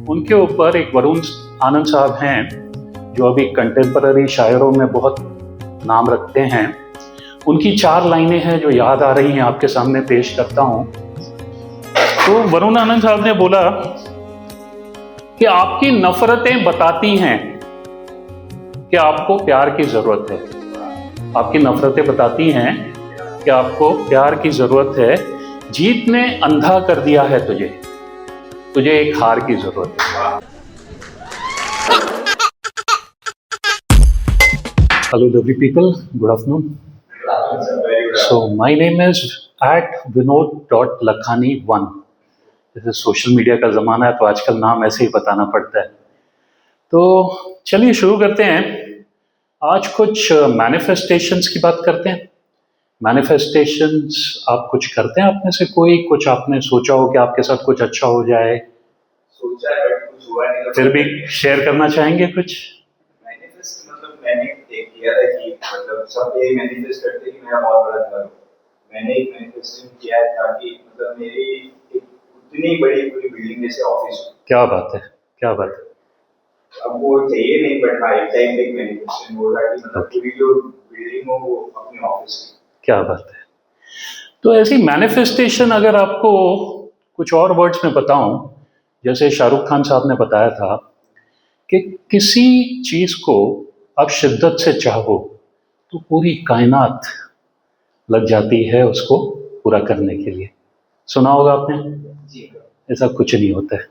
उनके ऊपर एक वरुण आनंद साहब हैं जो अभी कंटेम्पररी शायरों में बहुत नाम रखते हैं। उनकी 4 लाइनें हैं जो याद आ रही हैं, आपके सामने पेश करता हूं। तो वरुण आनंद साहब ने बोला कि आपकी नफरतें बताती हैं कि आपको प्यार की जरूरत है। आपकी नफरतें बताती हैं कि आपको प्यार की जरूरत है। जीत ने अंधा कर दिया है तुझे, तुझे एक हार की जरूरत है। Hello lovely people, good afternoon. So my name is @vinod.lakhani1. जैसे सोशल मीडिया का ज़माना है तो आजकल नाम ऐसे ही बताना पड़ता है। तो चलिए शुरू करते हैं। आज कुछ मैनिफेस्टेशंस की बात करते हैं। मैनिफेस्टेशंस आप कुछ करते हैं? आप में से कोई कुछ आपने सोचा हो कि आपके साथ कुछ अच्छा हो जाए? सोचा है बट कुछ हुआ नहीं। फिर भी शेयर करना चाहेंगे कुछ? मैनिफेस्ट मतलब मैंने एक किया था कि मतलब सब ये मैनिफेस्ट करते कि मेरा बहुत बड़ा घर हो। मैंने एक मैनिफेस्टेशन किया था कि मतलब मेरी एक उतनी बड़ी पूरी बिल्डिंग जैसे ऑफिस हो। क्या बात है, क्या बात है। अब वो चाहिए नहीं बट हाँ एक टाइम एक मैनिफेस्टेशन बोला कि मतलब पूरी जो बिल्डिंग हो वो अपने ऑफिस की। क्या बात है। तो ऐसी मैनिफेस्टेशन अगर आपको कुछ और वर्ड्स में बताऊं, जैसे शाहरुख खान साहब ने बताया था कि किसी चीज को आप शिद्दत से चाहो तो पूरी कायनात लग जाती है उसको पूरा करने के लिए। सुना होगा आपने? जी ऐसा कुछ नहीं होता है।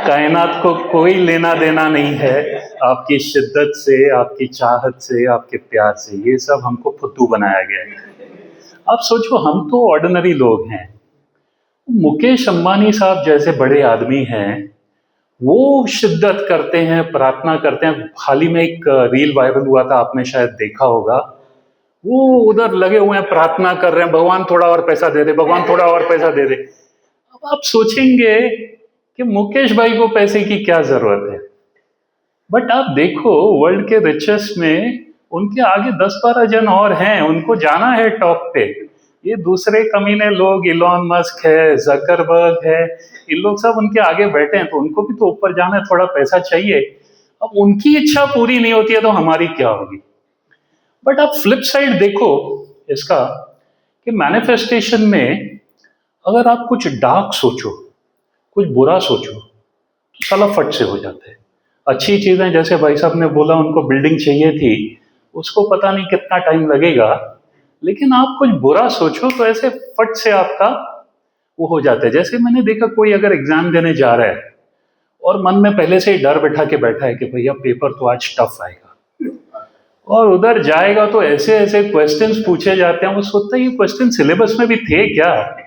कायनात को कोई लेना देना नहीं है आपकी शिद्दत से, आपकी चाहत से, आपके प्यार से। ये सब हमको फुद्दू बनाया गया है। आप सोचो, हम तो ऑर्डिनरी लोग हैं। मुकेश अंबानी साहब जैसे बड़े आदमी हैं, वो शिद्दत करते हैं, प्रार्थना करते हैं। हाल ही में एक रील वायरल हुआ था, आपने शायद देखा होगा। वो उधर लगे हुए हैं, प्रार्थना कर रहे हैं, भगवान थोड़ा और पैसा दे दे, भगवान थोड़ा और पैसा दे दे। अब आप सोचेंगे कि मुकेश भाई को पैसे की क्या जरूरत है, बट आप देखो वर्ल्ड के रिचेस्ट में उनके आगे 10-12 जन और हैं, उनको जाना है टॉप पे। ये दूसरे कमीने लोग, इलॉन मस्क है, जकरबर्ग है, इन लोग सब उनके आगे बैठे हैं, तो उनको भी तो ऊपर जाना है, थोड़ा पैसा चाहिए। अब उनकी इच्छा पूरी नहीं होती है तो हमारी क्या होगी। बट आप फ्लिप साइड देखो इसका कि मैनिफेस्टेशन में अगर आप कुछ डार्क सोचो, कुछ बुरा सोचो, तो साला फट से हो जाता है। अच्छी चीजें, जैसे भाई साहब ने बोला उनको बिल्डिंग चाहिए थी, उसको पता नहीं कितना टाइम लगेगा, लेकिन आप कुछ बुरा सोचो तो ऐसे फट से आपका वो हो जाता है। जैसे मैंने देखा, कोई अगर एग्जाम देने जा रहा है और मन में पहले से ही डर बैठा के बैठा है कि भैया पेपर तो आज टफ आएगा, और उधर जाएगा तो ऐसे ऐसे क्वेश्चंस पूछे जाते हैं, वो सोचता है ये क्वेश्चन सिलेबस में भी थे क्या।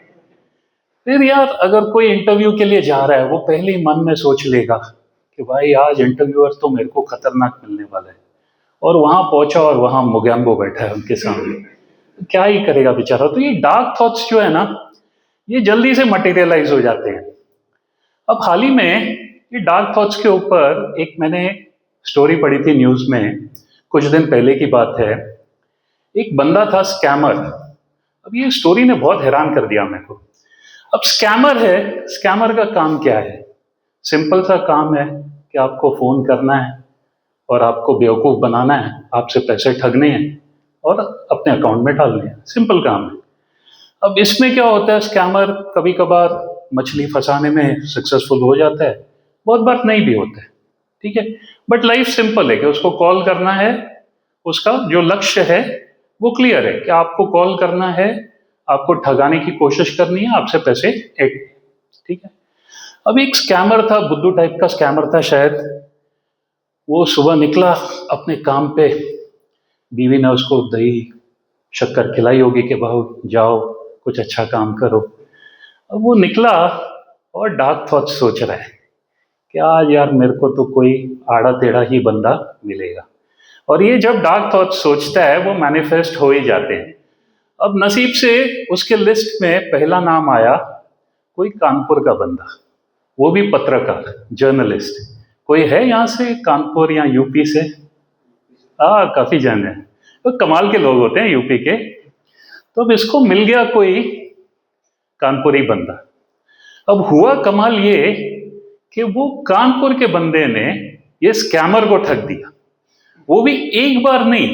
फिर यार अगर कोई इंटरव्यू के लिए जा रहा है, वो पहले ही मन में सोच लेगा कि भाई आज इंटरव्यूअर तो मेरे को खतरनाक मिलने वाला है, और वहां पहुंचा और वहां मुगैम्बो बैठा है उनके सामने, तो क्या ही करेगा बेचारा। तो ये डार्क थॉट्स जो है ना, ये जल्दी से मटेरियलाइज हो जाते हैं। अब हाल ही में ये डार्क थॉट्स के ऊपर एक मैंने स्टोरी पढ़ी थी न्यूज में, कुछ दिन पहले की बात है। एक बंदा था स्कैमर। अब ये स्टोरी ने बहुत हैरान कर दिया मेरे को। अब स्कैमर है, स्कैमर का काम क्या है? सिंपल सा काम है कि आपको फोन करना है और आपको बेवकूफ बनाना है, आपसे पैसे ठगने हैं और अपने अकाउंट में डालने हैं। सिंपल काम है। अब इसमें क्या होता है, स्कैमर कभी कभार मछली फंसाने में सक्सेसफुल हो जाता है, बहुत बार नहीं भी होता है, ठीक है। बट लाइफ सिंपल है कि उसको कॉल करना है, उसका जो लक्ष्य है वो क्लियर है कि आपको कॉल करना है, आपको ठगाने की कोशिश करनी है, आपसे पैसे एक, ठीक है। अब एक स्कैमर था, बुद्धू टाइप का स्कैमर था शायद। वो सुबह निकला अपने काम पे, बीवी ने उसको दही शक्कर खिलाई होगी कि भाव जाओ कुछ अच्छा काम करो। अब वो निकला और डार्क थॉट सोच रहा है कि आज यार मेरे को तो कोई आड़ा टेढ़ा ही बंदा मिलेगा। और ये जब डार्क थॉट सोचता है वो मैनिफेस्ट हो ही जाते हैं। अब नसीब से उसके लिस्ट में पहला नाम आया कोई कानपुर का बंदा, वो भी पत्रकार, जर्नलिस्ट। कोई है यहाँ से कानपुर या यूपी से? काफी जन है, तो कमाल के लोग होते हैं यूपी के। तो अब इसको मिल गया कोई कानपुरी बंदा। अब हुआ कमाल ये कि वो कानपुर के बंदे ने ये स्कैमर को ठग दिया, वो भी एक बार नहीं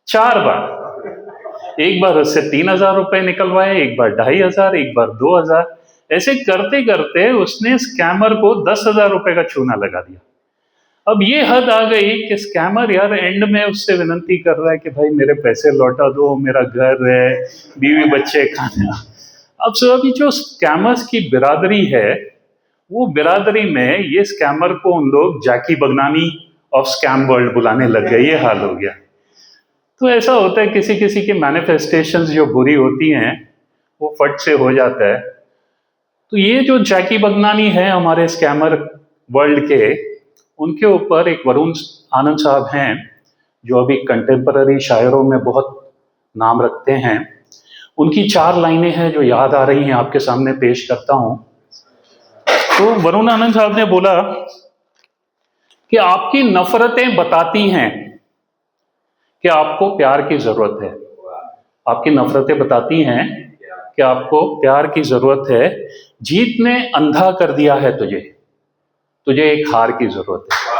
4 बार। एक बार उससे 3,000 रुपए निकलवाए, एक बार 2,500, एक बार 2,000, ऐसे करते करते उसने स्कैमर को 10,000 रुपए का चूना लगा दिया। अब ये हद आ गई कि स्कैमर यार एंड में उससे विनती कर रहा है कि भाई मेरे पैसे लौटा दो, मेरा घर है, बीवी बच्चे, खाना। अब सो अभी जो स्कैमर्स की बिरादरी है, वो बिरादरी में ये स्कैमर को उन लोग जैकी बगनानी ऑफ स्कैम वर्ल्ड बुलाने लग गए। ये हाल हो गया। तो ऐसा होता है, किसी किसी की मैनिफेस्टेशंस जो बुरी होती हैं वो फट से हो जाता है। तो ये जो जैकी बगनानी है हमारे स्कैमर वर्ल्ड के, उनके ऊपर एक वरुण आनंद साहब हैं जो अभी कंटेम्पररी शायरों में बहुत नाम रखते हैं। उनकी 4 लाइनें हैं जो याद आ रही हैं, आपके सामने पेश करता हूं। तो वरुण आनंद साहब ने बोला कि आपकी नफरतें बताती हैं कि आपको प्यार की जरूरत है। आपकी नफरतें बताती हैं कि आपको प्यार की जरूरत है। जीत ने अंधा कर दिया है तुझे, तुझे एक हार की जरूरत है।